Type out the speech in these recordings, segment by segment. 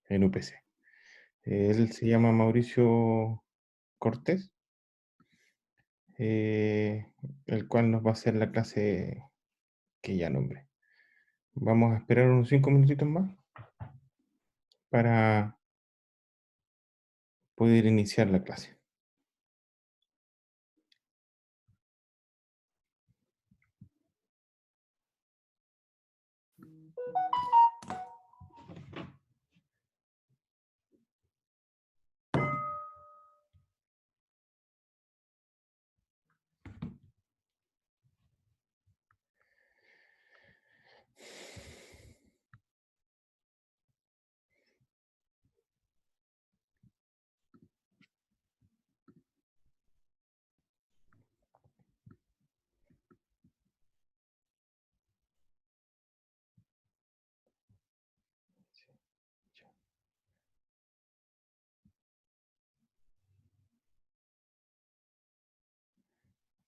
en UPC. Él se llama Mauricio Cortés, el cual nos va a hacer la clase que ya nombré. Vamos a esperar unos 5 minutitos más para poder iniciar la clase.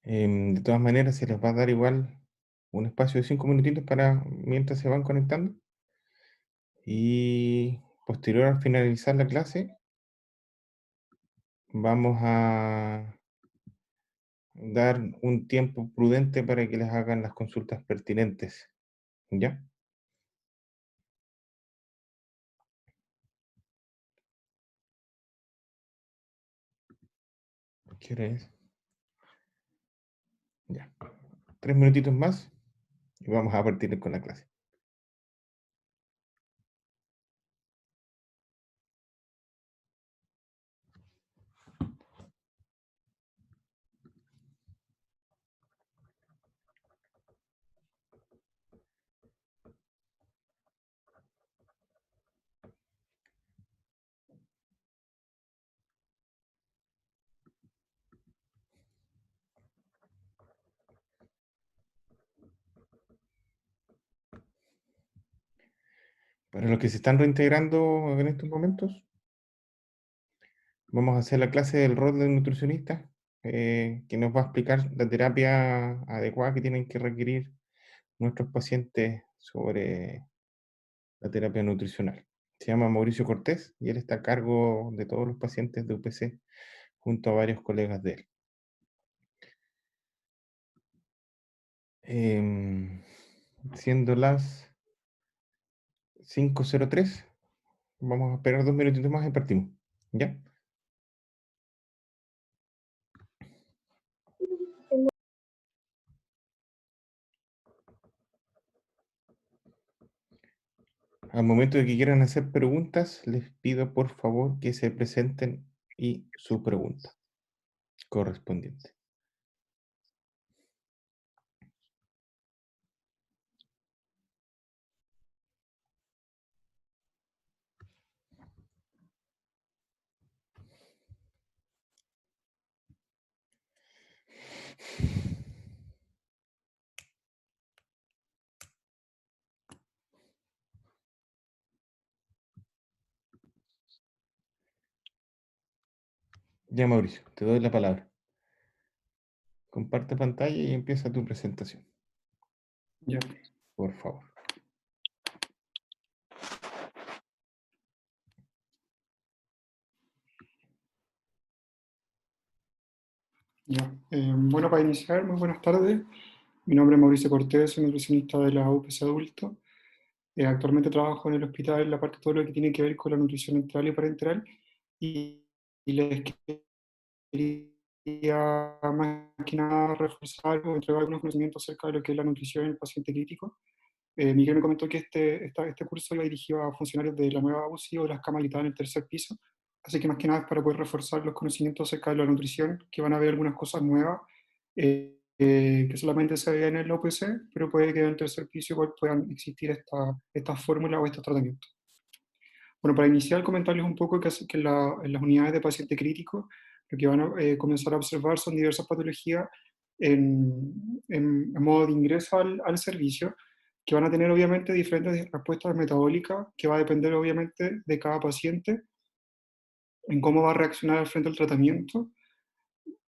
De todas maneras, se les va a dar igual un espacio de 5 minutitos para mientras se van conectando. Y posterior al finalizar la clase, vamos a dar un tiempo prudente para que les hagan las consultas pertinentes. ¿Ya? ¿Qué hora es? Ya. 3 minutitos más y vamos a partir con la clase. Para los que se están reintegrando en estos momentos, vamos a hacer la clase del rol del nutricionista, que nos va a explicar la terapia adecuada que tienen que requerir nuestros pacientes sobre la terapia nutricional. Se llama Mauricio Cortés y él está a cargo de todos los pacientes de UPC junto a varios colegas de él. Siendo las 5:03, vamos a esperar 2 minutitos más y partimos. ¿Ya? Al momento de que quieran hacer preguntas, les pido por favor que se presenten y su pregunta correspondiente. Ya, Mauricio, te doy la palabra. Comparte pantalla y empieza tu presentación, Ya. por favor. Ya. Bueno, para iniciar, muy buenas tardes. Mi nombre es Mauricio Cortés, soy nutricionista de la UPC Adulto. Actualmente trabajo en el hospital en la parte de todo lo que tiene que ver con la nutrición enteral y parenteral. Y les quería más que nada reforzar o entregar algunos conocimientos acerca de lo que es la nutrición en el paciente crítico. Miguel me comentó que este curso iba dirigido a funcionarios de la nueva UCI o de las camas habitadas en el tercer piso. Así que más que nada es para poder reforzar los conocimientos acerca de la nutrición, que van a ver algunas cosas nuevas que solamente se veían en el OPC, pero puede que en el tercer piso igual puedan existir estas fórmulas o estos tratamientos. Bueno, para iniciar, comentarles un poco que en las unidades de paciente crítico lo que van a comenzar a observar son diversas patologías en modo de ingreso al servicio, que van a tener obviamente diferentes respuestas metabólicas, que va a depender obviamente de cada paciente, en cómo va a reaccionar al frente al tratamiento.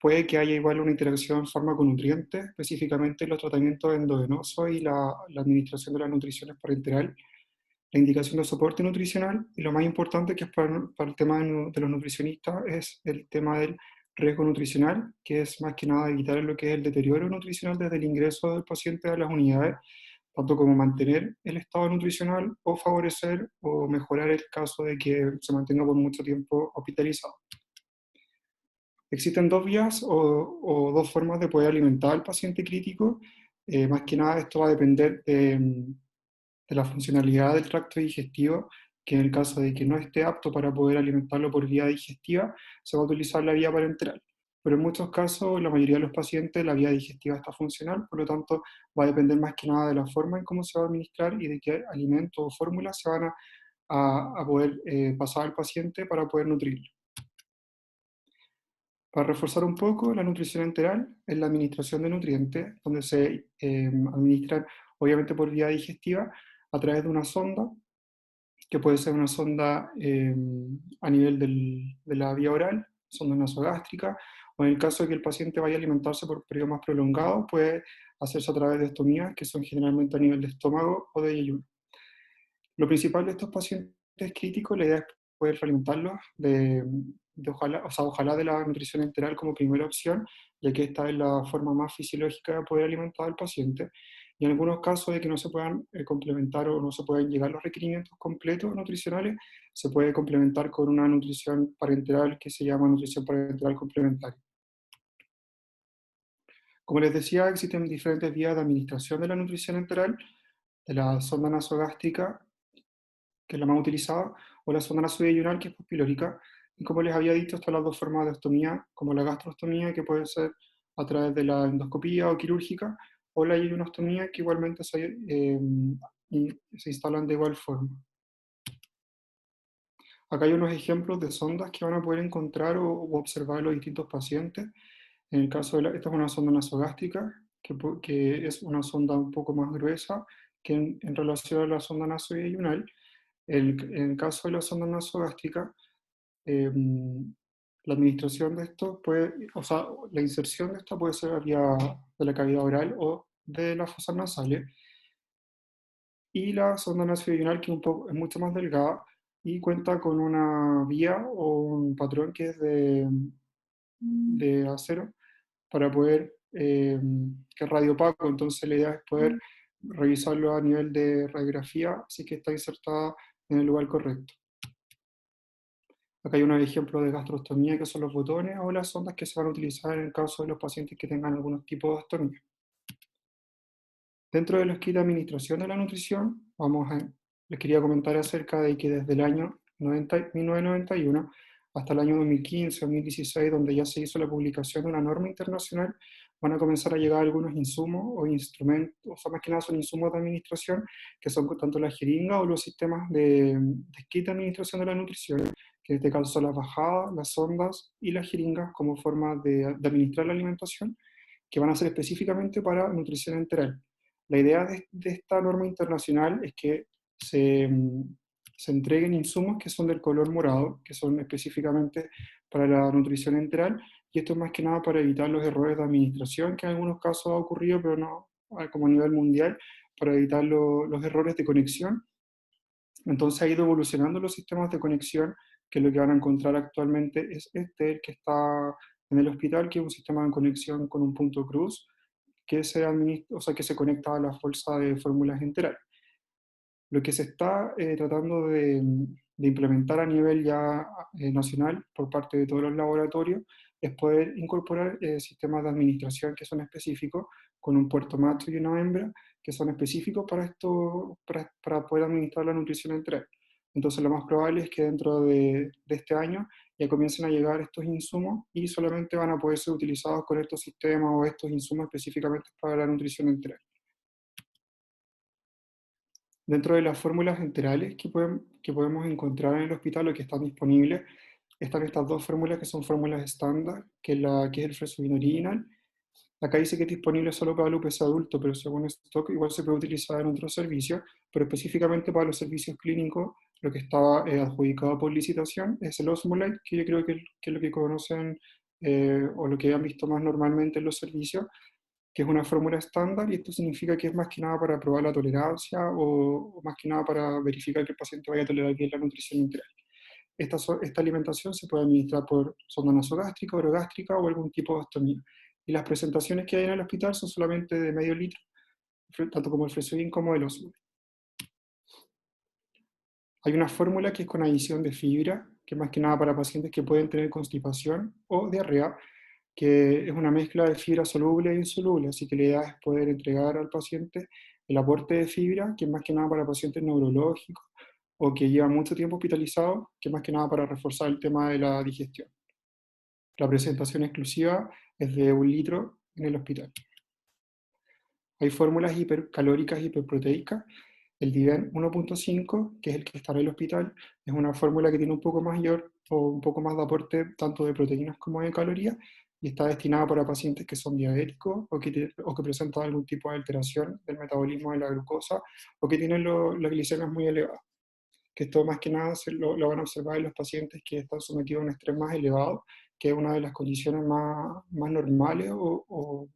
Puede que haya igual una interacción fármaco-nutriente, específicamente los tratamientos endovenosos y la administración de las nutriciones parenteral. la indicación de soporte nutricional, y lo más importante que es para el tema de los nutricionistas es el tema del riesgo nutricional, que es más que nada evitar lo que es el deterioro nutricional desde el ingreso del paciente a las unidades, tanto como mantener el estado nutricional o favorecer o mejorar el caso de que se mantenga por mucho tiempo hospitalizado. Existen dos vías o dos formas de poder alimentar al paciente crítico. Más que nada esto va a depender de la funcionalidad del tracto digestivo, que en el caso de que no esté apto para poder alimentarlo por vía digestiva, se va a utilizar la vía parenteral. Pero en muchos casos, la mayoría de los pacientes, la vía digestiva está funcional, por lo tanto, va a depender más que nada de la forma en cómo se va a administrar y de qué alimentos o fórmulas se van a poder pasar al paciente para poder nutrirlo. Para reforzar un poco, la nutrición enteral es la administración de nutrientes, donde se administran obviamente por vía digestiva a través de una sonda, que puede ser una sonda a nivel de la vía oral, sonda nasogástrica, o en el caso de que el paciente vaya a alimentarse por periodos más prolongados, puede hacerse a través de estomías, que son generalmente a nivel de estómago o de yeyuno. Lo principal de estos pacientes críticos, la idea es poder alimentarlos ojalá, o sea, ojalá de la nutrición enteral como primera opción, ya que esta es la forma más fisiológica de poder alimentar al paciente. Y en algunos casos de que no se puedan complementar o no se puedan llegar los requerimientos completos nutricionales, se puede complementar con una nutrición parenteral que se llama nutrición parenteral complementaria. Como les decía, existen diferentes vías de administración de la nutrición enteral, de la sonda nasogástrica, que es la más utilizada, o la sonda nasoyeyunal, que es pospilórica. Y como les había dicho, están las dos formas de ostomía, como la gastrostomía, que puede ser a través de la endoscopía o quirúrgica, o la yeyunostomía, que igualmente se instalan de igual forma. Acá hay unos ejemplos de sondas que van a poder encontrar o observar los distintos pacientes. En el caso de esta es una sonda nasogástrica, que es una sonda un poco más gruesa que en relación a la sonda nasoyeyunal. En el caso de la sonda nasogástrica, la administración de esto puede, o sea, la inserción de esta puede ser vía de la cavidad oral o de las fosas nasales. Y la sonda nasoyeyunal, que es mucho más delgada y cuenta con una vía o un patrón que es de acero para poder, que es radiopaco, entonces la idea es poder revisarlo a nivel de radiografía, así que está insertada en el lugar correcto. Acá hay unos ejemplos de gastrostomía, que son los botones o las sondas que se van a utilizar en el caso de los pacientes que tengan algunos tipos de ostomía. Dentro de los kits de administración de la nutrición, les quería comentar acerca de que desde el año 1991 hasta el año 2015-2016, donde ya se hizo la publicación de una norma internacional, van a comenzar a llegar algunos insumos o instrumentos, o sea, más que nada son insumos de administración, que son tanto la jeringa o los sistemas de kit de administración de la nutrición, que en este caso son las bajadas, las sondas y las jeringas como forma de administrar la alimentación, que van a ser específicamente para nutrición enteral. La idea de esta norma internacional es que se entreguen insumos que son del color morado, que son específicamente para la nutrición enteral, y esto es más que nada para evitar los errores de administración, que en algunos casos ha ocurrido, pero no como a nivel mundial, para evitar los errores de conexión. Entonces ha ido evolucionando los sistemas de conexión, que lo que van a encontrar actualmente es el que está en el hospital, que es un sistema de conexión con un punto cruz, que se administra, o sea, que se conecta a la bolsa de fórmulas enteral. Lo que se está tratando de implementar a nivel ya nacional por parte de todos los laboratorios es poder incorporar sistemas de administración que son específicos, con un puerto macho y una hembra, que son específicos para esto, para poder administrar la nutrición enteral. Entonces lo más probable es que dentro de este año ya comiencen a llegar estos insumos y solamente van a poder ser utilizados con estos sistemas o estos insumos específicamente para la nutrición enteral. Dentro de las fórmulas enterales que podemos encontrar en el hospital o que están disponibles, están estas dos fórmulas que son fórmulas estándar, que es el Fresubin original. Acá dice que es disponible solo para el UPC adulto, pero según stock igual se puede utilizar en otros servicios, pero específicamente para los servicios clínicos, lo que está adjudicado por licitación es el Osmolite, que yo creo que es lo que conocen o lo que han visto más normalmente en los servicios, que es una fórmula estándar, y esto significa que es más que nada para probar la tolerancia o más que nada para verificar que el paciente vaya a tolerar bien la nutrición integral. Esta alimentación se puede administrar por sonda nasogástrica, orogástrica o algún tipo de ostomía. Y las presentaciones que hay en el hospital son solamente de medio litro, tanto como el Fresoin como el Osmol. Hay una fórmula que es con adición de fibra, que es más que nada para pacientes que pueden tener constipación o diarrea, que es una mezcla de fibra soluble e insoluble, así que la idea es poder entregar al paciente el aporte de fibra, que es más que nada para pacientes neurológicos o que llevan mucho tiempo hospitalizados, que es más que nada para reforzar el tema de la digestión. La presentación exclusiva es de 1 litro en el hospital. Hay fórmulas hipercalóricas y hiperproteicas. El Diven 1.5, que es el que está en el hospital, es una fórmula que tiene un poco mayor o un poco más de aporte tanto de proteínas como de calorías y está destinada para pacientes que son diabéticos o que presentan algún tipo de alteración del metabolismo de la glucosa o que tienen las glicemias muy elevadas. Que esto más que nada lo van a observar en los pacientes que están sometidos a un estrés más elevado, que es una de las condiciones más normales o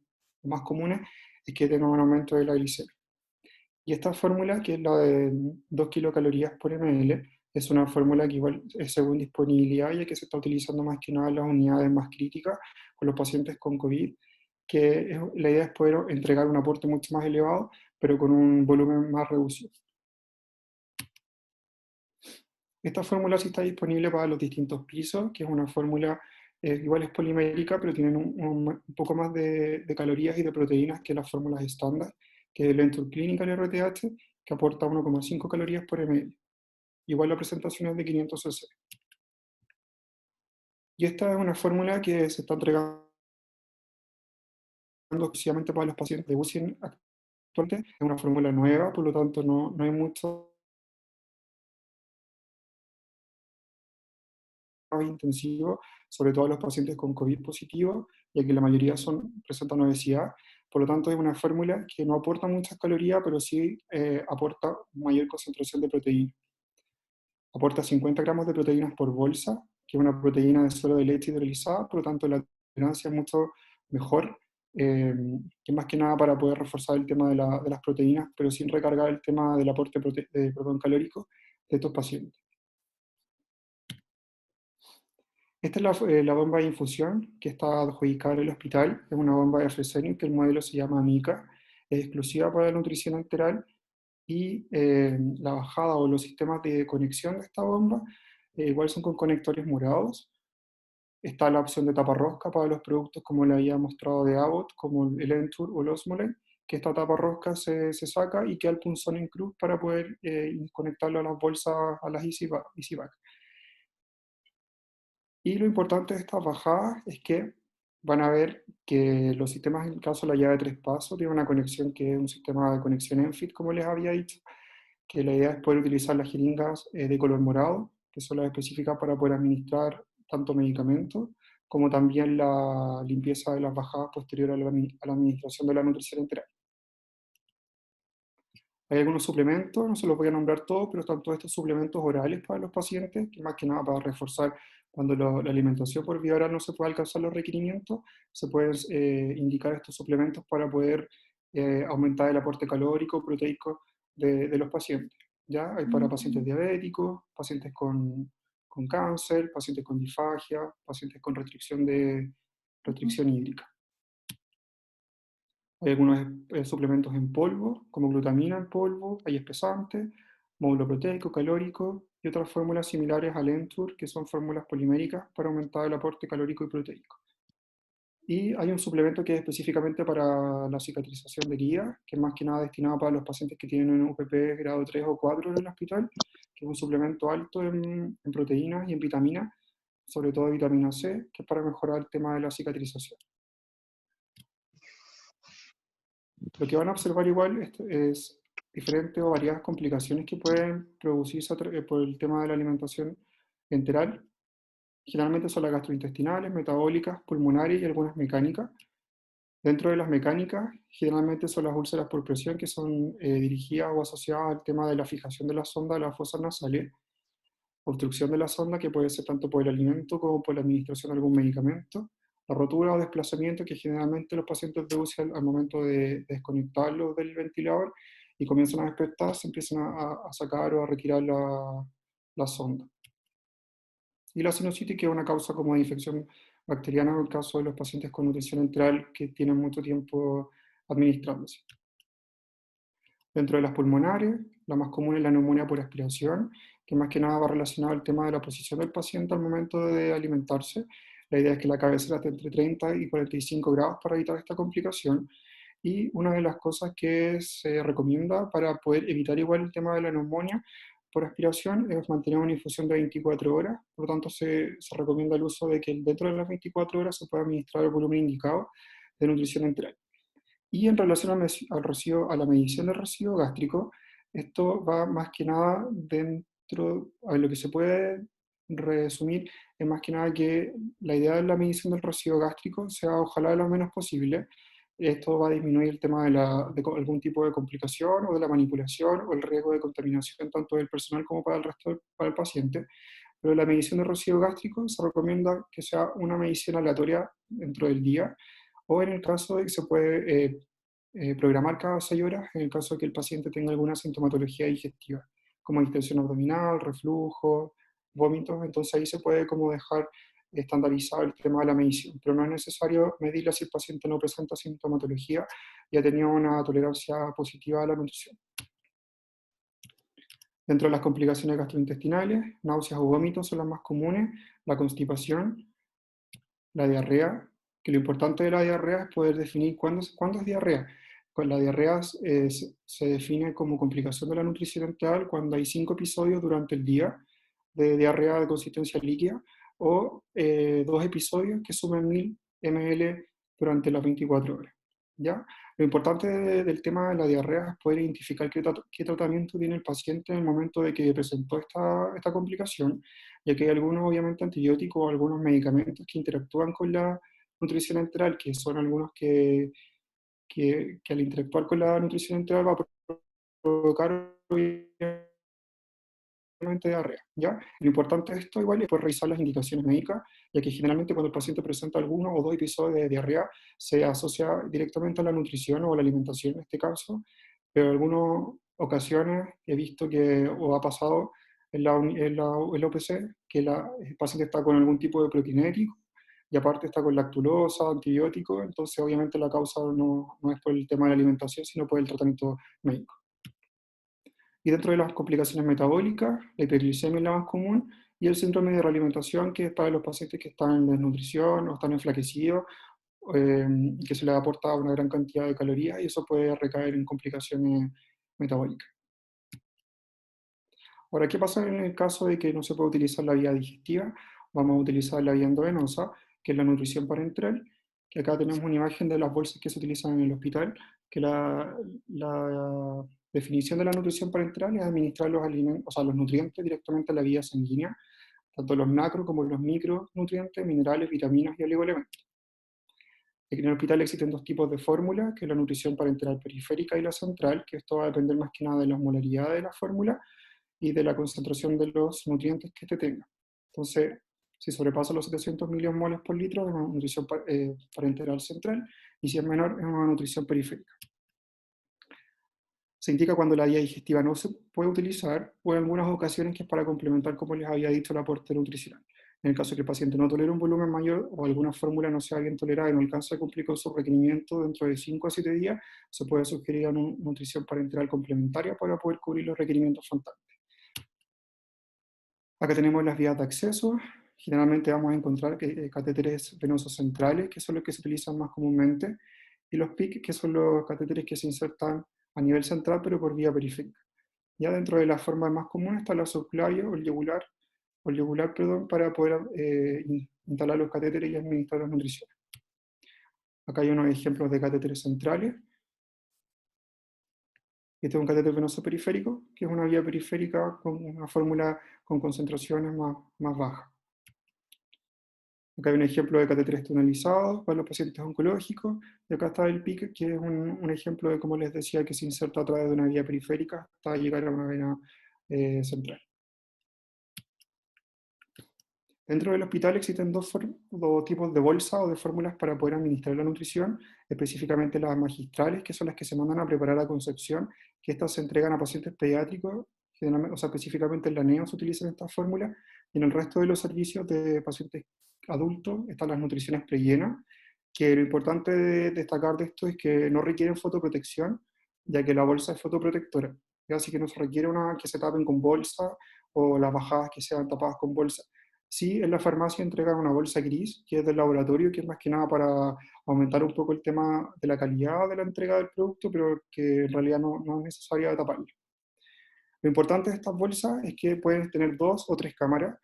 más comunes, es que tengan un aumento de la glicemia. Y esta fórmula, que es la de 2 kilocalorías por ml, es una fórmula que igual es según disponibilidad, ya que se está utilizando más que nada en las unidades más críticas con los pacientes con COVID, que la idea es poder entregar un aporte mucho más elevado, pero con un volumen más reducido. Esta fórmula sí está disponible para los distintos pisos, que es una fórmula, igual es polimérica, pero tienen un poco más de calorías y de proteínas que las fórmulas estándar, que es el Entur Clinical RTH, que aporta 1,5 calorías por ml. Igual la presentación es de 500 cc. Y esta es una fórmula que se está entregando exclusivamente para los pacientes de UCI actualmente. Es una fórmula nueva, por lo tanto no hay mucho más intensivo, sobre todo los pacientes con COVID positivo, ya que la mayoría presentan obesidad. Por lo tanto, es una fórmula que no aporta muchas calorías, pero sí aporta mayor concentración de proteína. Aporta 50 gramos de proteínas por bolsa, que es una proteína de suero de leche hidrolizada, por lo tanto la tolerancia es mucho mejor, que más que nada para poder reforzar el tema de las proteínas, pero sin recargar el tema del aporte calórico de estos pacientes. Esta es la bomba de infusión que está adjudicada en el hospital. Es una bomba de Fresenius, que el modelo se llama Amica. Es exclusiva para la nutrición enteral y la bajada o los sistemas de conexión de esta bomba igual son con conectores morados. Está la opción de taparrosca para los productos como le había mostrado de Abbott, como el Entur o el Osmolen, que esta taparrosca se saca y queda el punzón en cruz para poder conectarlo a las bolsas, a las EasyBag. Y lo importante de estas bajadas es que van a ver que los sistemas, en el caso de la llave de 3 pasos, tiene una conexión que es un sistema de conexión ENFIT, como les había dicho, que la idea es poder utilizar las jeringas de color morado, que son las específicas para poder administrar tanto medicamentos, como también la limpieza de las bajadas posterior a la administración de la nutrición enteral. Hay algunos suplementos, no se los voy a nombrar todos, pero están todos estos suplementos orales para los pacientes, que más que nada para reforzar cuando la alimentación por vía oral no se puede alcanzar los requerimientos, se pueden indicar estos suplementos para poder aumentar el aporte calórico, proteico de los pacientes. ¿Ya? Hay para pacientes diabéticos, pacientes con cáncer, pacientes con disfagia, pacientes con restricción hídrica. Hay algunos suplementos en polvo, como glutamina en polvo, hay espesantes, módulo proteico, calórico y otras fórmulas similares al Entur, que son fórmulas poliméricas para aumentar el aporte calórico y proteico. Y hay un suplemento que es específicamente para la cicatrización de heridas, que es más que nada destinado para los pacientes que tienen un UPP grado 3 o 4 en el hospital, que es un suplemento alto en proteínas y en vitaminas, sobre todo vitamina C, que es para mejorar el tema de la cicatrización. Lo que van a observar igual es diferentes o variadas complicaciones que pueden producirse por el tema de la alimentación enteral. Generalmente son las gastrointestinales, metabólicas, pulmonares y algunas mecánicas. Dentro de las mecánicas, generalmente son las úlceras por presión, que son dirigidas o asociadas al tema de la fijación de la sonda de las fosas nasales, obstrucción de la sonda, que puede ser tanto por el alimento como por la administración de algún medicamento, la rotura o desplazamiento que generalmente los pacientes de UCI al momento de desconectarlos del ventilador y comienzan a despertar, se empiezan a sacar o a retirar la sonda. Y la sinusitis, que es una causa como de infección bacteriana en el caso de los pacientes con nutrición enteral que tienen mucho tiempo administrándose. Dentro de las pulmonares, la más común es la neumonía por aspiración, que más que nada va relacionado al tema de la posición del paciente al momento de alimentarse. La idea es que la cabecera esté entre 30 y 45 grados para evitar esta complicación. Y una de las cosas que se recomienda para poder evitar igual el tema de la neumonía por aspiración es mantener una infusión de 24 horas. Por lo tanto, se recomienda el uso de que dentro de las 24 horas se pueda administrar el volumen indicado de nutrición enteral. Y en relación a la medición del residuo gástrico, esto va más que nada dentro, a lo que se puede resumir, es más que nada que la idea de la medición del residuo gástrico sea ojalá lo menos posible. Esto va a disminuir el tema de algún tipo de complicación o de la manipulación o el riesgo de contaminación tanto del personal como para el resto, para el paciente. Pero la medición de residuo gástrico se recomienda que sea una medición aleatoria dentro del día, o en el caso de que se puede programar cada 6 horas, en el caso de que el paciente tenga alguna sintomatología digestiva, como distensión abdominal, reflujo, vómitos, entonces ahí se puede como dejar estandarizado el tema de la medición, pero no es necesario medirla si el paciente no presenta sintomatología y ha tenido una tolerancia positiva a la nutrición. Dentro de las complicaciones gastrointestinales, náuseas o vómitos son las más comunes, la constipación, la diarrea, que lo importante de la diarrea es poder definir cuándo es diarrea. Con la diarrea se define como complicación de la nutrición enteral cuando hay 5 episodios durante el día de diarrea de consistencia líquida o 2 episodios que sumen 1000 ml durante las 24 horas. ¿Ya? Lo importante del tema de la diarrea es poder identificar qué tratamiento tiene el paciente en el momento de que presentó esta complicación, ya que hay algunos, obviamente, antibióticos o algunos medicamentos que interactúan con la nutrición enteral, que son algunos que al interactuar con la nutrición enteral va a provocar diarrea, ¿ya? Lo importante de esto igual es poder revisar las indicaciones médicas, ya que generalmente cuando el paciente presenta alguno o 2 episodios de diarrea se asocia directamente a la nutrición o a la alimentación en este caso, pero en algunas ocasiones he visto que, o ha pasado en la OPC, que el paciente está con algún tipo de prokinético y aparte está con lactulosa, antibiótico, entonces obviamente la causa no es por el tema de la alimentación, sino por el tratamiento médico. Y dentro de las complicaciones metabólicas, la hiperglicemia es la más común, y el síndrome de realimentación, que es para los pacientes que están en desnutrición o están enflaquecidos, que se les aporta una gran cantidad de calorías, y eso puede recaer en complicaciones metabólicas. Ahora, ¿qué pasa en el caso de que no se pueda utilizar la vía digestiva? Vamos a utilizar la vía endovenosa, que es la nutrición parenteral, que acá tenemos una imagen de las bolsas que se utilizan en el hospital, que la definición de la nutrición parenteral es administrar los alimentos, o sea, los nutrientes directamente a la vía sanguínea, tanto los macro como los micronutrientes, minerales, vitaminas y oligoelementos. Aquí en el hospital existen 2 tipos de fórmula, que es la nutrición parenteral periférica y la central, que esto va a depender más que nada de la molaridad de la fórmula y de la concentración de los nutrientes que éste tenga. Entonces, si sobrepasa los 700 milimoles por litro, es una nutrición parenteral central, y si es menor, es una nutrición periférica. Se indica cuando la vía digestiva no se puede utilizar, o en algunas ocasiones que es para complementar, como les había dicho, el aporte nutricional. En el caso de que el paciente no tolere un volumen mayor o alguna fórmula no sea bien tolerada y no alcanza a cumplir con su requerimiento dentro de 5 a 7 días, se puede sugerir una nutrición parenteral complementaria para poder cubrir los requerimientos faltantes. Acá tenemos las vías de acceso. Generalmente vamos a encontrar catéteres venosos centrales, que son los que se utilizan más comúnmente, y los PIC, que son los catéteres que se insertan a nivel central, pero por vía periférica. Ya dentro de las formas más comunes está la subclavia o el yugular, perdón, para poder instalar los catéteres y administrar las nutriciones. Acá hay unos ejemplos de catéteres centrales. Este es un catéter venoso periférico, que es una vía periférica con una fórmula con concentraciones más bajas. Acá hay un ejemplo de catéteres tunelizados para los pacientes oncológicos, y acá está el PIC, que es un ejemplo de, como les decía, que se inserta a través de una vía periférica hasta llegar a una vena central. Dentro del hospital existen dos tipos de bolsa o de fórmulas para poder administrar la nutrición, específicamente las magistrales, que son las que se mandan a preparar a Concepción, que estas se entregan a pacientes pediátricos, generalmente, o sea, específicamente en la NEO se utilizan estas fórmulas, y en el resto de los servicios de pacientes adultos están las nutriciones prellenas, que lo importante de destacar de esto es que no requieren fotoprotección, ya que la bolsa es fotoprotectora, ¿ya? Así que no se requiere que se tapen con bolsa o las bajadas que sean tapadas con bolsa. Sí, en la farmacia entregan una bolsa gris, que es del laboratorio, que es más que nada para aumentar un poco el tema de la calidad de la entrega del producto, pero que en realidad no es necesario taparlo. Lo importante de estas bolsas es que pueden tener 2 o 3 cámaras,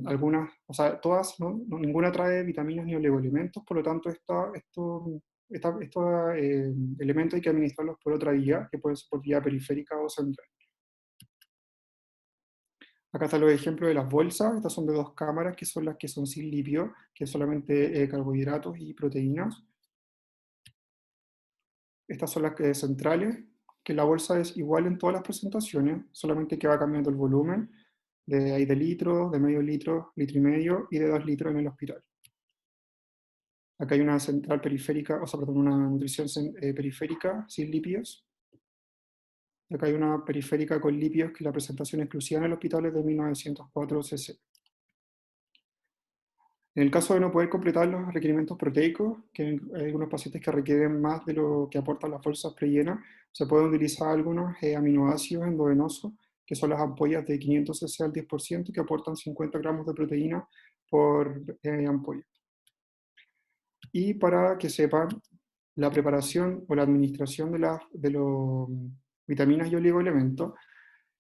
algunas, o sea, todas, ninguna trae vitaminas ni oligoelementos, por lo tanto, estos elementos hay que administrarlos por otra vía, que puede ser por vía periférica o central. Acá están los ejemplos de las bolsas. Estas son de 2 cámaras, que son las que son sin lípidos, que es solamente carbohidratos y proteínas. Estas son las que centrales, que la bolsa es igual en todas las presentaciones, solamente que va cambiando el volumen. Hay de litro, de medio litro, litro y medio, y de 2 litros en el hospital. Acá hay una central periférica, o sea, perdón, una nutrición periférica sin lípidos. Acá hay una periférica con lípidos, que la presentación exclusiva en el hospital es de 1904 cc. En el caso de no poder completar los requerimientos proteicos, que hay algunos pacientes que requieren más de lo que aportan las bolsas prellenas, se pueden utilizar algunos aminoácidos endovenosos, que son las ampollas de 500 cc al 10%, que aportan 50 gramos de proteína por ampolla. Y para que sepan, la preparación o la administración de los vitaminas y oligoelementos,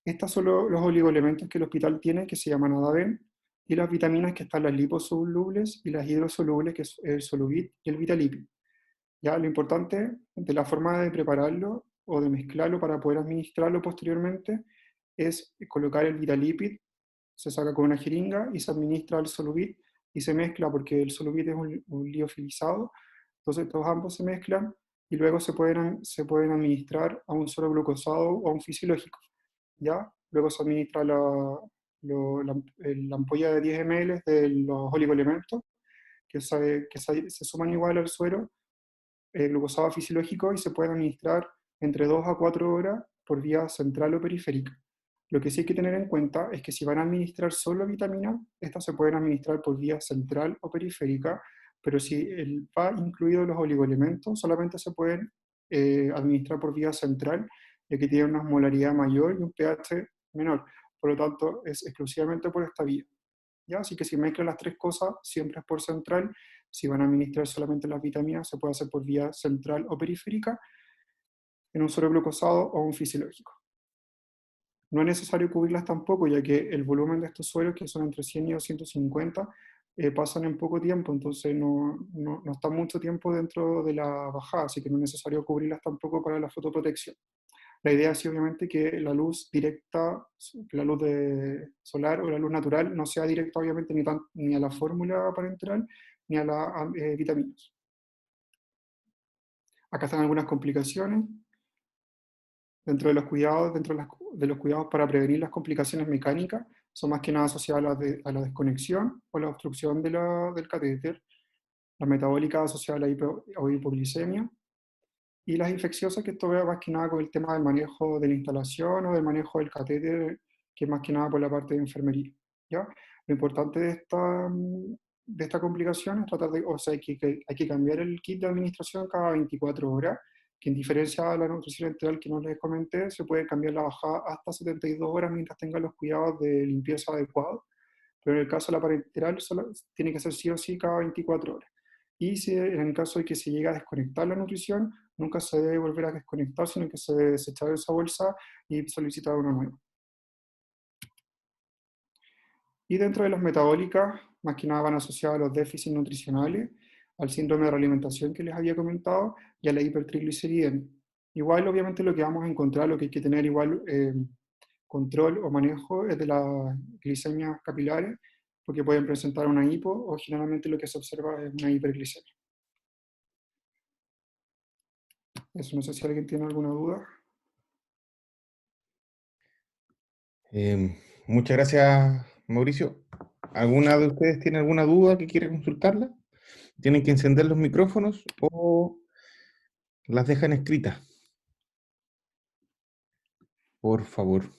estos son los oligoelementos que el hospital tiene, que se llaman ADAVEN, y las vitaminas, que están las liposolubles y las hidrosolubles, que es el Solubit y el Vitalipid. Ya, lo importante de la forma de prepararlo o de mezclarlo para poder administrarlo posteriormente es colocar el Vitalipid, se saca con una jeringa y se administra el Solubit y se mezcla, porque el Solubit es un liofilizado, entonces todos ambos se mezclan y luego se pueden administrar a un solo glucosado o a un fisiológico. ¿Ya? Luego se administra la ampolla de 10 ml de los oligoelementos, que se suman igual al suero, glucosado fisiológico, y se pueden administrar entre 2 a 4 horas por vía central o periférica. Lo que sí hay que tener en cuenta es que si van a administrar solo vitaminas, estas se pueden administrar por vía central o periférica, pero si va incluido los oligoelementos, solamente se pueden administrar por vía central, ya que tienen una molaridad mayor y un pH menor. Por lo tanto, es exclusivamente por esta vía. ¿Ya? Así que si mezclan las 3 cosas, siempre es por central. Si van a administrar solamente las vitaminas, se puede hacer por vía central o periférica, en un suero glucosado o un fisiológico. No es necesario cubrirlas tampoco, ya que el volumen de estos sueros, que son entre 100 y 250, pasan en poco tiempo, entonces no están mucho tiempo dentro de la bajada, así que no es necesario cubrirlas tampoco para la fotoprotección. La idea es obviamente que la luz directa, la luz solar o la luz natural, no sea directa obviamente ni a la fórmula parenteral ni a las vitaminas. Acá están algunas complicaciones. Dentro de los cuidados para prevenir las complicaciones mecánicas, son más que nada asociadas a la desconexión o la obstrucción del catéter, las metabólicas asociadas a la o hipoglicemia, y las infecciosas, que esto va más que nada con el tema del manejo de la instalación o del manejo del catéter, que es más que nada por la parte de enfermería. ¿Ya? Lo importante de esta complicación es tratar o sea, hay que cambiar el kit de administración cada 24 horas, que en diferencia de la nutrición enteral que no les comenté, se puede cambiar la bajada hasta 72 horas mientras tengan los cuidados de limpieza adecuados, pero en el caso de la parenteral solo tiene que ser sí o sí cada 24 horas. Y si en el caso de que se llegue a desconectar la nutrición, nunca se debe volver a desconectar, sino que se debe desechar esa bolsa y solicitar una nueva. Y dentro de las metabólicas, más que nada van asociadas a los déficits nutricionales, al síndrome de realimentación que les había comentado y a la hipertrigliceridemia. Igual, obviamente, lo que vamos a encontrar, lo que hay que tener igual control o manejo es de las glicemias capilares, porque pueden presentar una hipo o generalmente lo que se observa es una hiperglicemia. Eso, no sé si alguien tiene alguna duda. Muchas gracias, Mauricio. ¿Alguna de ustedes tiene alguna duda que quiere consultarla? Tienen que encender los micrófonos o las dejan escritas, por favor.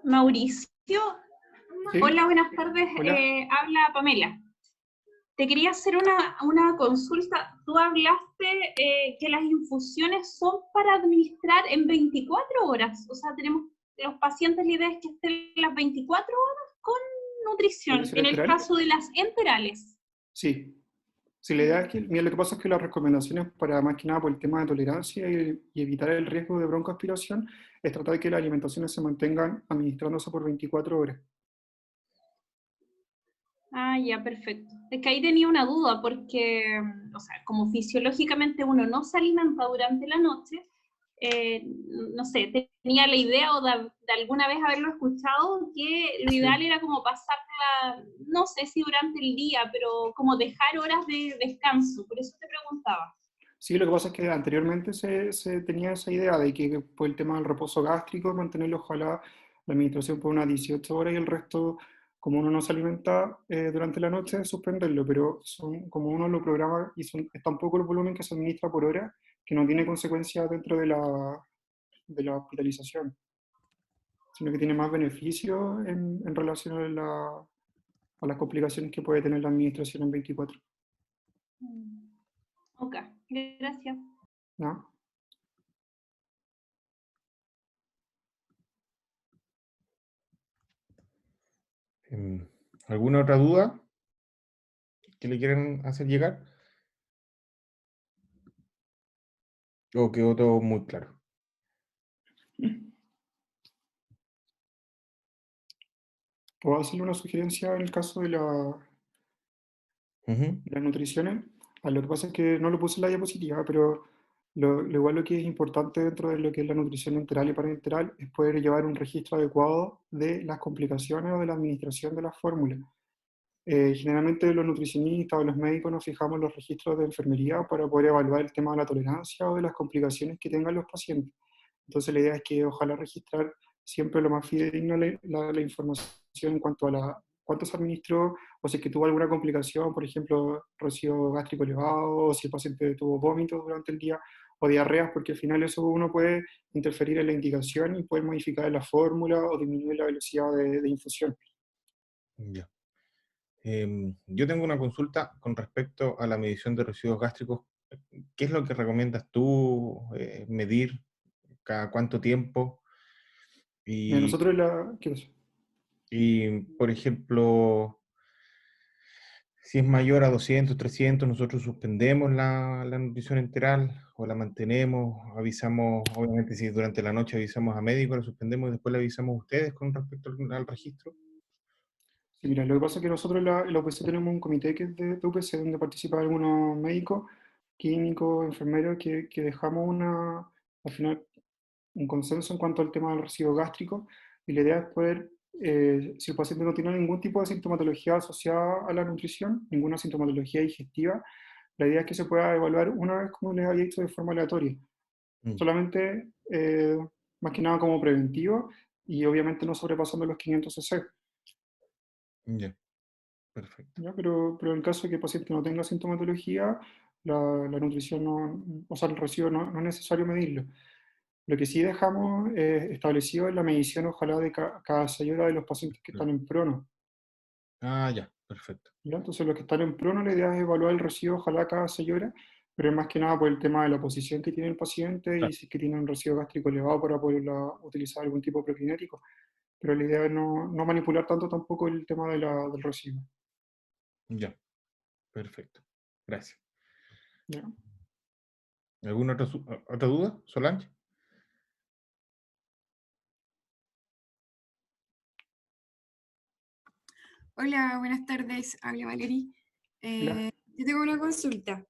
Mauricio, ¿Sí? hola, buenas tardes. Hola. Habla Pamela. Te quería hacer una consulta. Tú hablaste que las infusiones son para administrar en 24 horas. O sea, tenemos los pacientes, la idea es que estén las 24 horas con nutrición, ¿Nutrición en el enteral? caso de las enterales. Sí. Sí, la idea es que, mira, lo que pasa es que las recomendaciones para más que nada por el tema de tolerancia y evitar el riesgo de broncoaspiración es tratar de que las alimentaciones se mantengan administrándose por 24 horas. Ah, ya, perfecto. Es que ahí tenía una duda porque, o sea, como fisiológicamente uno no se alimenta durante la noche, no sé, tenía la idea o de alguna vez haberlo escuchado que lo ideal Sí. era como pasarla, no sé si durante el día, pero como dejar horas de descanso, por eso te preguntaba. Sí, lo que pasa es que anteriormente se tenía esa idea de que por el tema del reposo gástrico, mantenerlo ojalá la administración por unas 18 horas y el resto, como uno no se alimenta durante la noche, suspenderlo, pero como uno lo programa y es tan poco el volumen que se administra por hora que no tiene consecuencias dentro de la hospitalización, sino que tiene más beneficios en relación a las complicaciones que puede tener la administración en 24. Ok, gracias. ¿No? ¿Alguna otra duda que le quieran hacer llegar? ¿O quedó todo muy claro? ¿Puedo hacerle una sugerencia en el caso de Ujú. las nutriciones? Lo que pasa es que no lo puse en la diapositiva, pero igual lo que es importante dentro de lo que es la nutrición enteral y parenteral es poder llevar un registro adecuado de las complicaciones o de la administración de las fórmulas. Generalmente los nutricionistas o los médicos nos fijamos en los registros de enfermería para poder evaluar el tema de la tolerancia o de las complicaciones que tengan los pacientes. Entonces la idea es que ojalá registrar siempre lo más fidedigna la información en cuanto a cuánto se administró, o si es que tuvo alguna complicación, por ejemplo, rocío gástrico elevado, o si el paciente tuvo vómitos durante el día, o diarreas, porque al final eso uno puede interferir en la indicación y puede modificar la fórmula o disminuir la velocidad de infusión. Ya. Yo tengo una consulta con respecto a la medición de residuos gástricos. ¿Qué es lo que recomiendas tú medir cada cuánto tiempo? Y, Nosotros ¿qué pasa? y, por ejemplo, si es mayor a 200, 300, nosotros suspendemos la nutrición enteral o la mantenemos, avisamos, obviamente si durante la noche avisamos a médico, la suspendemos y después le avisamos a ustedes con respecto al registro. Sí, mira, lo que pasa es que nosotros en la UPC tenemos un comité que es de UPC donde participan algunos médicos, químicos, enfermeros, que dejamos al final un consenso en cuanto al tema del residuo gástrico y la idea es poder, si el paciente no tiene ningún tipo de sintomatología asociada a la nutrición, ninguna sintomatología digestiva, la idea es que se pueda evaluar una vez como les había dicho de forma aleatoria, Mm, solamente más que nada como preventivo y obviamente no sobrepasando los 500 cc. ya, perfecto. ¿Ya? Pero en el caso de que el paciente no tenga sintomatología, la nutrición no, o sea, el residuo no es necesario medirlo. Lo que sí dejamos establecido es la medición, ojalá, de cada 6 horas de los pacientes que están en prono. Ah, ya, perfecto. ¿Ya? Entonces, los que están en prono, la idea es evaluar el residuo, ojalá, cada 6 horas, pero es más que nada por el tema de la posición que tiene el paciente y Claro, si es que tiene un residuo gástrico elevado para poder utilizar algún tipo de prokinético. Pero la idea es no manipular tanto tampoco el tema del residuo. ya, perfecto. Gracias. ¿Ya? ¿Alguna otra duda, Solange? Hola, buenas tardes. Habla Valerie. ¿Ya? Yo tengo una consulta.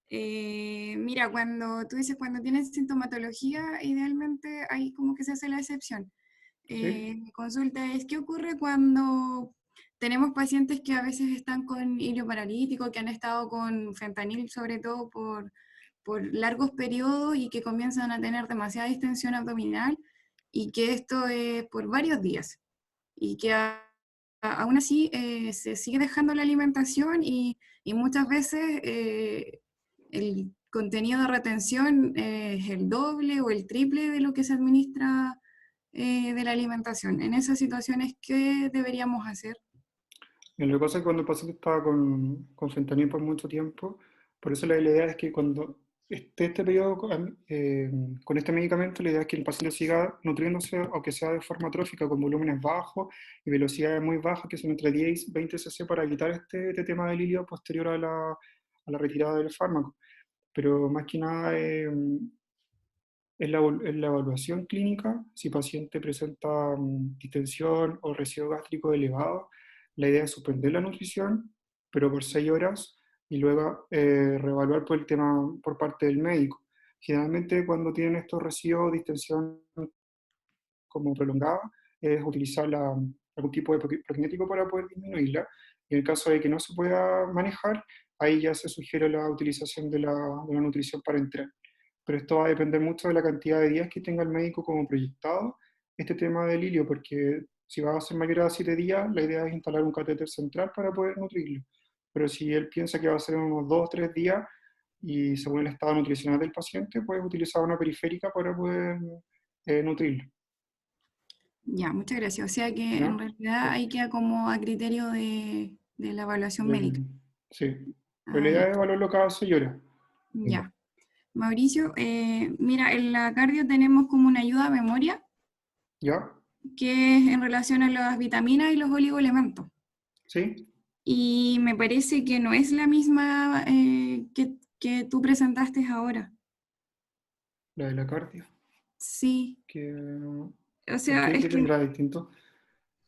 Mira, cuando tú dices cuando tienes sintomatología, idealmente ahí como que se hace la excepción. ¿Sí? Mi consulta es, ¿qué ocurre cuando tenemos pacientes que a veces están con hilo paralítico, que han estado con fentanil sobre todo por largos periodos y que comienzan a tener demasiada distensión abdominal y que esto es por varios días, y que aún así se sigue dejando la alimentación y muchas veces el contenido de retención es el doble o el triple de lo que se administra de la alimentación. En esas situaciones, ¿qué deberíamos hacer? Lo que pasa es que cuando el paciente estaba con fentanil por mucho tiempo, por eso la idea es que cuando esté este periodo con este medicamento, la idea es que el paciente siga nutriéndose, aunque sea de forma trófica, con volúmenes bajos y velocidades muy bajas, que son entre 10 y 20 cc, para evitar este tema del ilio posterior a la retirada del fármaco. Pero más que nada en la evaluación clínica, si el paciente presenta distensión o residuo gástrico elevado, la idea es suspender la nutrición, pero por 6 horas, y luego reevaluar por el tema por parte del médico. Generalmente cuando tienen estos residuos de distensión como prolongada, es utilizar algún tipo de prokinético para poder disminuirla. Y en el caso de que no se pueda manejar, ahí ya se sugiere la utilización de la nutrición parenteral. Pero esto va a depender mucho de la cantidad de días que tenga el médico como proyectado este tema del ilio, porque si va a ser mayor a 7 días, la idea es instalar un catéter central para poder nutrirlo. Pero si él piensa que va a ser unos 2 o 3 días, y según el estado nutricional del paciente, puede utilizar una periférica para poder nutrirlo. Ya, muchas gracias. O sea que en ¿Ya? realidad ahí queda como a criterio de la evaluación médica. Sí, pero la Ah, idea ya. es evaluarlo cada 6 horas. Ya. Mauricio, mira, en la cardio tenemos como una ayuda a memoria ¿Ya? que es en relación a las vitaminas y los oligoelementos. ¿Sí? Y me parece que no es la misma que tú presentaste ahora. La de la cardio. Sí, o ¿Por sea, qué? es ¿Qué que tendrá distinto?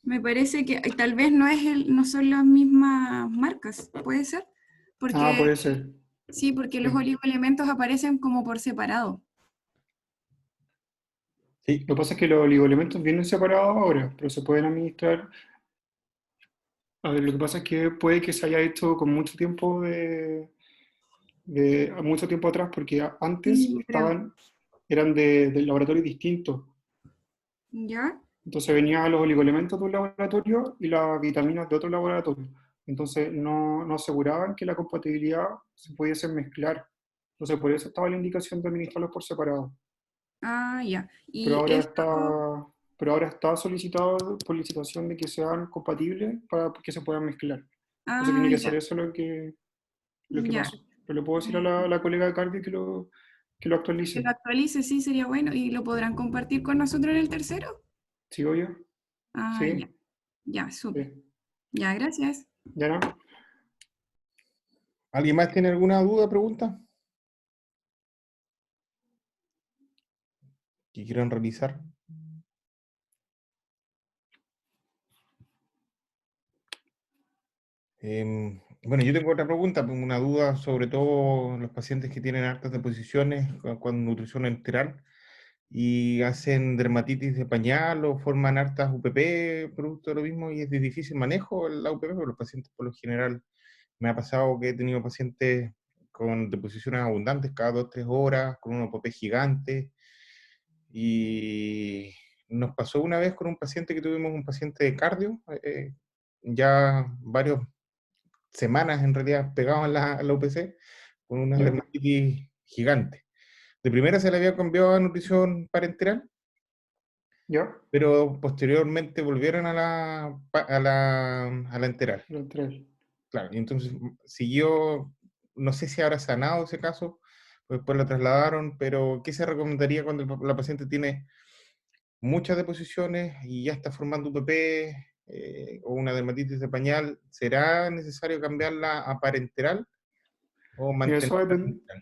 me parece que tal vez no son las mismas marcas, ¿puede ser? Ah, Porque puede ser. sí, porque los Sí. oligoelementos aparecen como por separado. Sí, Lo que pasa es que los oligoelementos vienen separados ahora, pero se pueden administrar. A ver, lo que pasa es que puede que se haya hecho con mucho tiempo mucho tiempo atrás, porque antes Sí, yo creo. eran de laboratorios distintos. ¿Ya? Entonces venían los oligoelementos de un laboratorio y las vitaminas de otro laboratorio. Entonces no aseguraban que la compatibilidad se pudiese mezclar. Entonces por eso estaba la indicación de administrarlos por separado. Ah, ya. Pero Y ahora esto, está, pero ahora está solicitado por licitación de que sean compatibles para que se puedan mezclar. Entonces ah, tiene que ser ya, eso lo que ya. pasó. Pero le puedo decir a la colega de cardio que lo Que actualice. lo actualice, sí, sería bueno. ¿Y lo podrán compartir con nosotros en el tercero? ¿Sigo yo? Ah, ya, Sí, ya, súper. sí. Ya, gracias. ¿Ya no? ¿alguien más tiene alguna duda, pregunta? ¿Que quieran revisar? Bueno, yo tengo otra pregunta, pues, una duda sobre todo los pacientes que tienen hartas deposiciones con nutrición enteral y hacen dermatitis de pañal o forman hartas UPP, producto de lo mismo, y es de difícil manejo la UPP, porque los pacientes por lo general, me ha pasado que he tenido pacientes con deposiciones abundantes cada 2 o 3 horas, con una UPP gigante, y nos pasó una vez con un paciente que tuvimos, un paciente de cardio, ya varios semanas en realidad pegado a la UPC, con una ¿Ya? dermatitis gigante. De primera se le había cambiado a nutrición parenteral, ¿Ya? pero posteriormente volvieron a la enteral. Lo entré. Claro, y entonces siguió, no sé si habrá sanado ese caso, pues después la trasladaron, pero ¿qué se recomendaría cuando la paciente tiene muchas deposiciones y ya está formando UPP o una dermatitis de pañal? ¿Será necesario cambiarla a parenteral o Mira, mantenerla eso parenteral?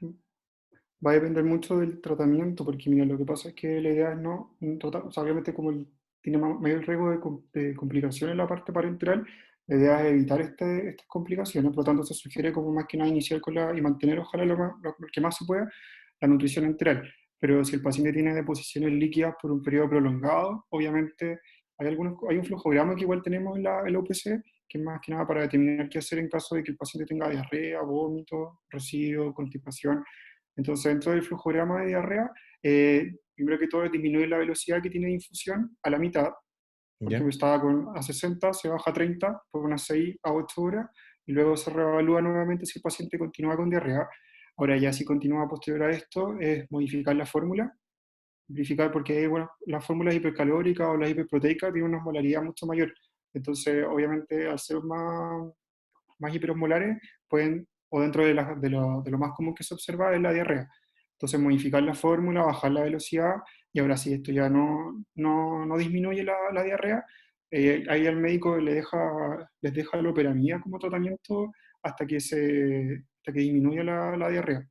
va a depender mucho del tratamiento, porque mira, lo que pasa es que la idea es no tratar, o sea, obviamente como tiene mayor riesgo de complicaciones en la parte parenteral, la idea es evitar estas complicaciones, por lo tanto se sugiere como más que nada iniciar y mantener, ojalá lo que más se pueda, la nutrición enteral. Pero si el paciente tiene deposiciones líquidas por un periodo prolongado, obviamente hay un flujograma que igual tenemos en la UPC, que es más que nada para determinar qué hacer en caso de que el paciente tenga diarrea, vómito, residuo, constipación. Entonces, dentro del flujograma de diarrea, primero que todo es disminuir la velocidad que tiene de infusión a la mitad, porque ¿Ya? estaba a 60, se baja a 30 por unas 6 a 8 horas, y luego se reevalúa nuevamente si el paciente continúa con diarrea. Ahora ya si continúa posterior a esto, es modificar la fórmula, verificar porque bueno, las fórmulas hipercalóricas o las hiperproteicas tienen una osmolaridad mucho mayor. Entonces, obviamente, al ser más hiperosmolares, pueden, o dentro de lo más común que se observa, es la diarrea. Entonces, modificar la fórmula, bajar la velocidad, y ahora si esto ya no disminuye la diarrea, ahí el médico les deja la loperamida como tratamiento hasta que disminuya la diarrea.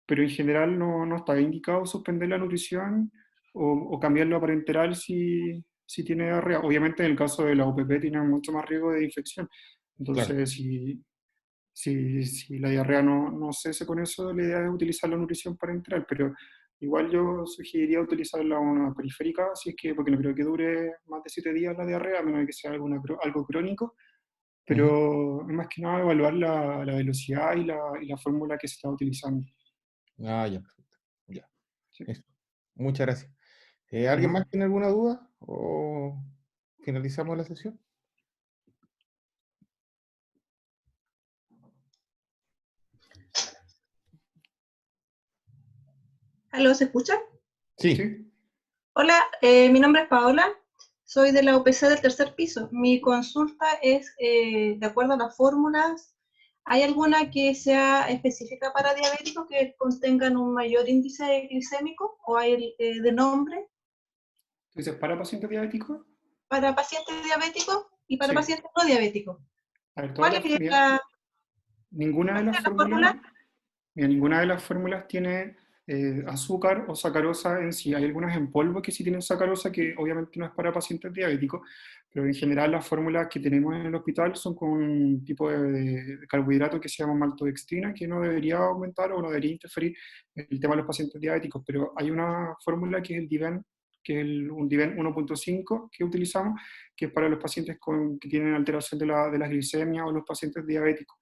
Pero en general no está indicado suspender la nutrición o cambiarlo a parenteral si tiene diarrea. Obviamente en el caso de la UPP tiene mucho más riesgo de infección. Claro. Entonces, si la diarrea no cese con eso, la idea es utilizar la nutrición parenteral, pero igual yo sugeriría utilizar una periférica, si es que, porque no creo que dure más de 7 días la diarrea, a menos de que sea algo crónico, Ujú. pero es más que nada evaluar la velocidad y la fórmula que se está utilizando. Ah, ya, perfecto. Ya, Sí. eso. Muchas gracias. ¿Alguien ¿No? más tiene alguna duda? ¿O finalizamos la sesión? ¿Aló, se escucha? Sí, ¿Sí? Hola, mi nombre es Paola, soy de la UPC del tercer piso. Mi consulta es, de acuerdo a las fórmulas, ¿hay alguna que sea específica para diabéticos que contengan un mayor índice glicémico o hay de nombre ¿Tú dices para pacientes diabéticos? para pacientes diabéticos y para Sí. pacientes no diabéticos? A ver, ¿Cuál es la, ninguna de cuál las es la fórmulas, fórmula? mira, ninguna de las fórmulas tiene azúcar o sacarosa en sí. Hay algunas en polvo que sí tienen sacarosa, que obviamente no es para pacientes diabéticos, pero en general las fórmulas que tenemos en el hospital son con un tipo de carbohidrato que se llama maltodextrina, que no debería aumentar o no debería interferir en el tema de los pacientes diabéticos, pero hay una fórmula que es el Diven, que es un Diven 1.5 que utilizamos, que es para los pacientes que tienen alteración de la glicemia o los pacientes diabéticos.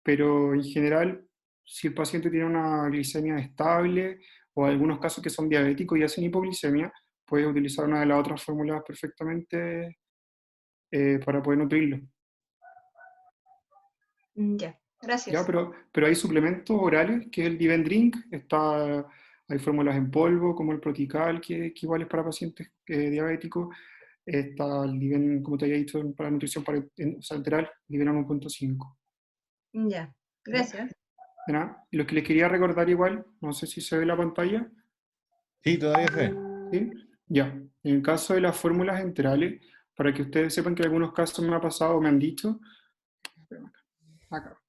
Pero en general, si el paciente tiene una glicemia estable o algunos casos que son diabéticos y hacen hipoglicemia, puede utilizar una de las otras fórmulas perfectamente para poder nutrirlo. Ya, ¿Ya? gracias. Pero hay suplementos orales, que es el Divendrink, hay fórmulas en polvo, como el Protical, que igual es para pacientes diabéticos, está el Diven, como te había dicho, para nutrición o sea, enteral, Diven 1.5. Ya, ¿Ya? gracias. De nada. Y lo que les quería recordar igual, no sé si se ve la pantalla, sí, todavía se ve. ¿sí? Ya, en el caso de las fórmulas enterales, para que ustedes sepan que en algunos casos me ha pasado o me han dicho, acá,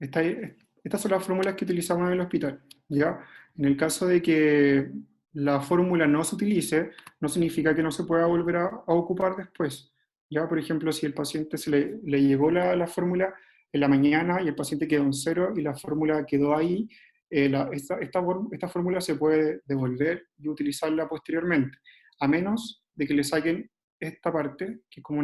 estas son las fórmulas que utilizamos en el hospital, ¿ya? En el caso de que la fórmula no se utilice, no significa que no se pueda volver a ocupar después, ¿ya? Por ejemplo, si el paciente le llegó la fórmula en la mañana y el paciente quedó en cero y la fórmula quedó ahí, esta fórmula se puede devolver y utilizarla posteriormente, a menos de que le saquen esta parte, que es como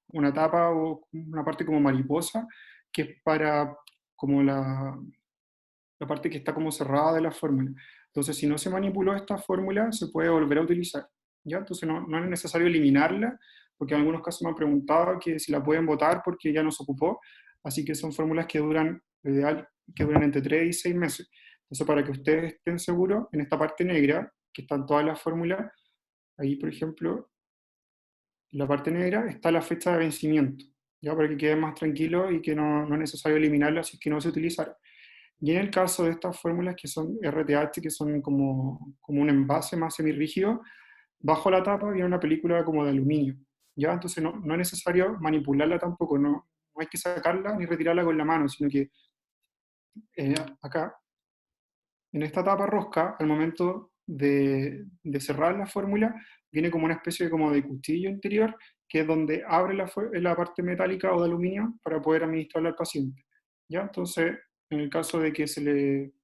una tapa o una parte como mariposa, que es para como la parte que está como cerrada de la fórmula. Entonces, si no se manipuló esta fórmula, se puede volver a utilizar, ¿ya? Entonces, no es necesario eliminarla, porque en algunos casos me han preguntado que si la pueden votar porque ya no se ocupó, así que son fórmulas que duran, lo ideal, que duran entre 3 y 6 meses. Entonces, para que ustedes estén seguros, en esta parte negra, que están todas las fórmulas, ahí, por ejemplo, en la parte negra está la fecha de vencimiento, ya para que queden más tranquilos y que no es necesario eliminarla si es que no se utilizaron. Y en el caso de estas fórmulas que son RTH, que son como un envase más semirrígido, bajo la tapa viene una película como de aluminio, ¿ya? Entonces no es necesario manipularla tampoco, no hay que sacarla ni retirarla con la mano, sino que acá, en esta tapa rosca, al momento de cerrar la fórmula, viene como una especie como de cuchillo interior, que es donde abre la parte metálica o de aluminio para poder administrarla al paciente, ¿ya? Entonces, en el caso de que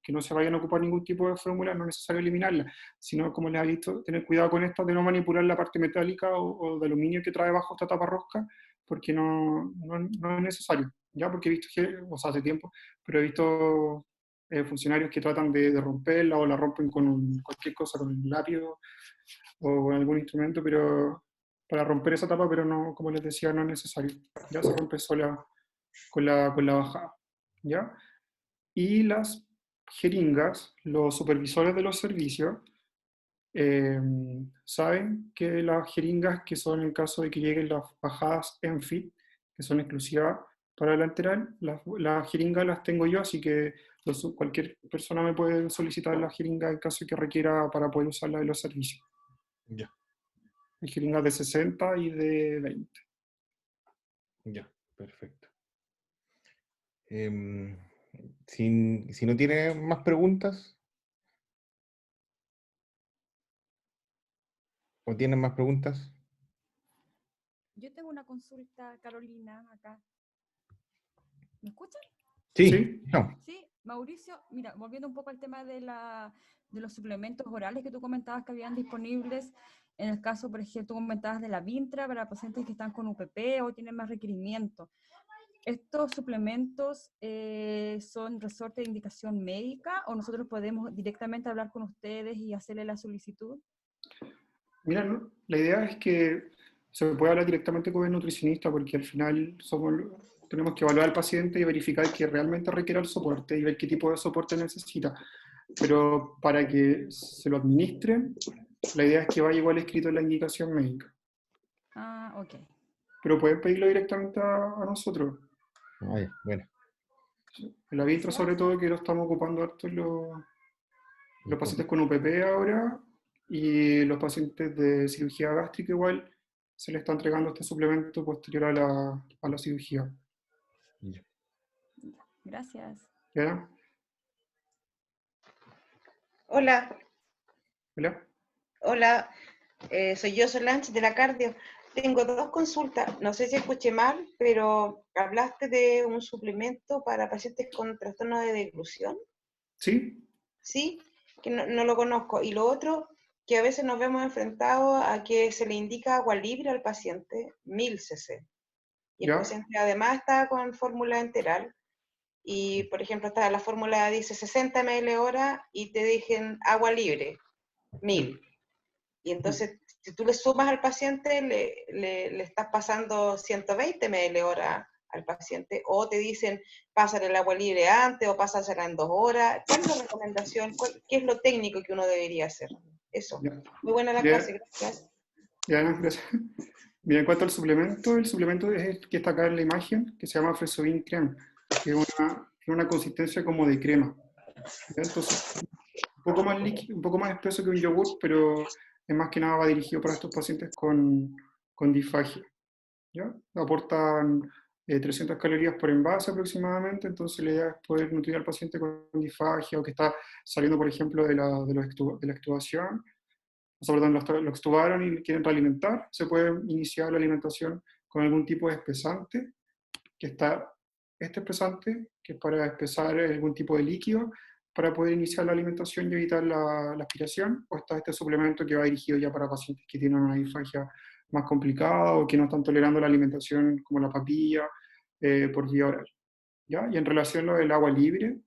no se vayan a ocupar ningún tipo de fórmula, no es necesario eliminarla, sino, como les ha dicho, tener cuidado con esto de no manipular la parte metálica o de aluminio que trae bajo esta tapa rosca, porque no es necesario. ya porque he visto, o sea, hace tiempo, pero he visto funcionarios que tratan de romperla o la rompen con cualquier cosa, con un lápiz o con algún instrumento, pero para romper esa tapa, pero no, como les decía, no es necesario. Ya se rompe sola con la bajada, ¿ya? Y las jeringas, los supervisores de los servicios, saben que las jeringas que son en caso de que lleguen las bajadas ENFIT, que son exclusivas para el lateral, las jeringas las tengo yo, así que cualquier persona me puede solicitar la jeringa en caso de que requiera para poder usarla en los servicios. Ya, Hay jeringas de 60 y de 20. ya, perfecto. Si no tiene más preguntas, o tienen más preguntas, Yo tengo una consulta, Carolina, acá. ¿Me escuchan? sí, ¿Sí? no, Sí, Mauricio, mira, volviendo un poco al tema de los suplementos orales que tú comentabas que habían disponibles, en el caso, por ejemplo, tú comentabas de la Vintra para pacientes que están con UPP o tienen más requerimientos. ¿Estos suplementos son resorte de indicación médica o nosotros podemos directamente hablar con ustedes y hacerle la solicitud? Mira, la idea es que se puede hablar directamente con el nutricionista porque al final tenemos que evaluar al paciente y verificar que realmente requiera el soporte y ver qué tipo de soporte necesita. Pero para que se lo administren, la idea es que vaya igual escrito en la indicación médica. Ah, ok. Pero pueden pedirlo directamente a nosotros. ya, bueno, En la Vintra, sobre todo, que lo estamos ocupando harto los pacientes con UPP ahora y los pacientes de cirugía gástrica igual se le está entregando este suplemento posterior a la cirugía. ya. Gracias. ¿Ya? Hola, ¿Hola? hola, soy yo, Solange de la Cardio. Tengo dos consultas, no sé si escuché mal, pero hablaste de un suplemento para pacientes con trastorno de deglución, ¿Sí? ¿sí? Que no lo conozco. Y lo otro, que a veces nos vemos enfrentados a que se le indica agua libre al paciente, 1000 cc. Y el ¿Ya? paciente además está con fórmula enteral. Y, por ejemplo, está la fórmula dice 60 ml hora y te dicen agua libre, 1000. Y entonces, si tú le sumas al paciente, le estás pasando 120 ml hora al paciente, o te dicen, pásale el agua libre antes, o pásasela en 2 horas. ¿Cuál es la recomendación? ¿Qué es lo técnico que uno debería hacer? Eso. ¿Ya? Muy buena la ¿Ya? clase, gracias. ¿Ya? No, gracias. Mira, en cuanto al suplemento, el suplemento es el que está acá en la imagen, que se llama Fresovin Creme, que es una consistencia como de crema. ¿Ya? Entonces, un poco más líquido, un poco más espeso que un yogur, pero es más que nada va dirigido para estos pacientes con disfagia. ¿Ya? Aportan 300 calorías por envase aproximadamente, entonces la idea es poder nutrir al paciente con disfagia o que está saliendo, por ejemplo, de la extubación, o sea, perdón, lo extubaron y quieren realimentar, se puede iniciar la alimentación con algún tipo de espesante, que está este espesante, que es para espesar algún tipo de líquido, para poder iniciar la alimentación y evitar la aspiración, o está este suplemento que va dirigido ya para pacientes que tienen una disfagia más complicada o que no están tolerando la alimentación como la papilla por vía oral. ¿Ya? Y en relación a lo del agua libre,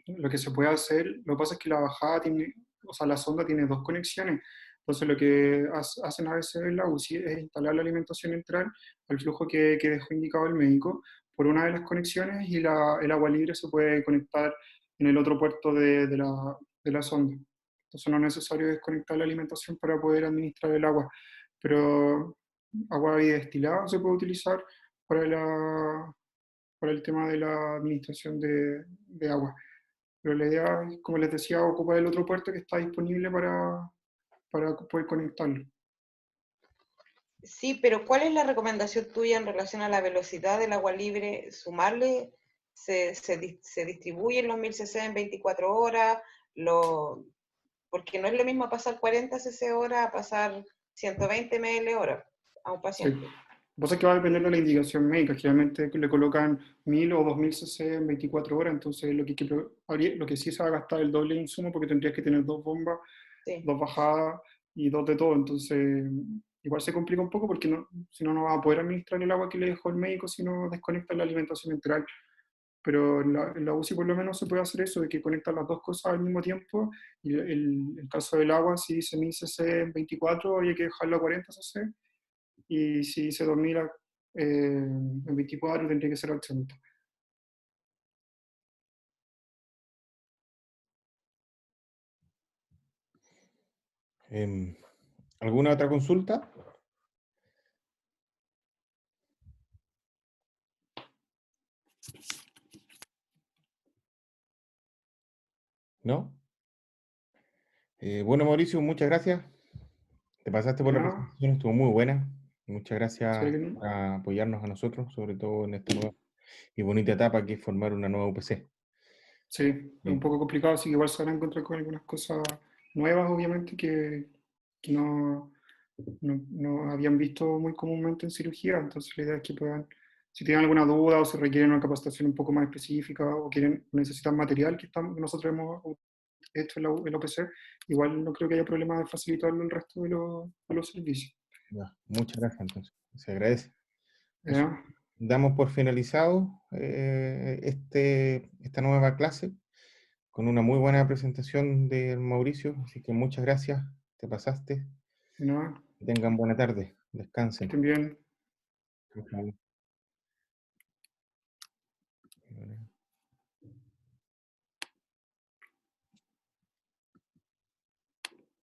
lo que se puede hacer, lo que pasa es que la bajada tiene, o sea, la sonda tiene dos conexiones. Entonces lo que hacen a veces en la UCI es instalar la alimentación enteral al flujo que dejó indicado el médico por una de las conexiones y el agua libre se puede conectar en el otro puerto de la sonda. Entonces no es necesario desconectar la alimentación para poder administrar el agua, pero agua bidestilada se puede utilizar para, para el tema de la administración de agua. Pero la idea es, como les decía, ocupar el otro puerto que está disponible para poder conectarlo. Sí, pero ¿cuál es la recomendación tuya en relación a la velocidad del agua libre? ¿Sumarle? ¿Se distribuyen los 1000 cc en 24 horas? Porque no es lo mismo pasar 40 cc hora a pasar 120 ml hora a un Sí. Lo paciente. que pasa es que va a depender de la indicación médica. Generalmente le colocan 1000 o 2000 cc en 24 horas, entonces lo que sí se va a gastar el doble de insumo porque tendrías que tener dos bombas, Sí. dos bajadas y dos de todo. Entonces igual se complica un poco porque si no, no va a poder administrar el agua que le dejó el médico si no desconecta la alimentación enteral. Pero en la UCI por lo menos se puede hacer eso, de que conectan las dos cosas al mismo tiempo, y el caso del agua, si dice 1000 cc en 24, hay que dejarlo a 40 cc, y si dice 2000 en 24, tendría que ser al 80. ¿Alguna otra consulta? ¿No? Bueno, Mauricio, muchas gracias. Te pasaste por la ¿No? presentación, estuvo muy buena. Muchas gracias ¿Será que no? por apoyarnos a nosotros, sobre todo en esta nueva y bonita etapa que es formar una nueva UPC. Sí, es un poco complicado, así que igual se van a encontrar con algunas cosas nuevas, obviamente, que no habían visto muy comúnmente en cirugía. Entonces la idea es que puedan, si tienen alguna duda o si requieren una capacitación un poco más específica o necesitan material que nosotros hemos hecho en la OPC, igual no creo que haya problema de facilitarlo el resto de los servicios. Ya, muchas gracias, entonces. Se agradece. Eso, ¿Ya? damos por finalizado esta nueva clase con una muy buena presentación de Mauricio, así que muchas gracias, te pasaste. ¿No? Que tengan buena tarde, Que descansen. estén bien. Chao, chao.